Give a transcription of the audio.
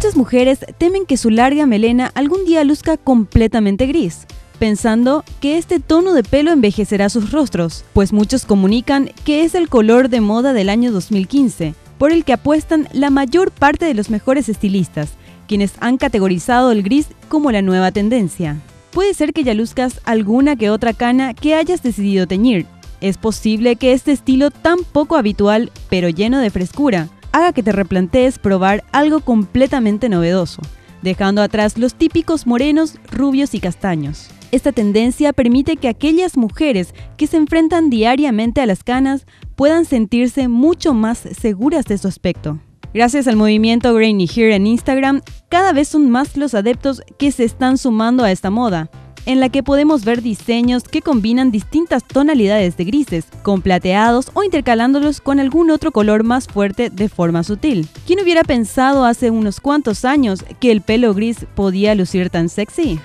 Muchas mujeres temen que su larga melena algún día luzca completamente gris, pensando que este tono de pelo envejecerá sus rostros, pues muchos comunican que es el color de moda del año 2015, por el que apuestan la mayor parte de los mejores estilistas, quienes han categorizado el gris como la nueva tendencia. Puede ser que ya luzcas alguna que otra cana que hayas decidido teñir. Es posible que este estilo tan poco habitual, pero lleno de frescura, haga que te replantees probar algo completamente novedoso, dejando atrás los típicos morenos, rubios y castaños. Esta tendencia permite que aquellas mujeres que se enfrentan diariamente a las canas puedan sentirse mucho más seguras de su aspecto. Gracias al movimiento Grainy Hair en Instagram, cada vez son más los adeptos que se están sumando a esta moda, en la que podemos ver diseños que combinan distintas tonalidades de grises, con plateados o intercalándolos con algún otro color más fuerte de forma sutil. ¿Quién hubiera pensado hace unos cuantos años que el pelo gris podía lucir tan sexy?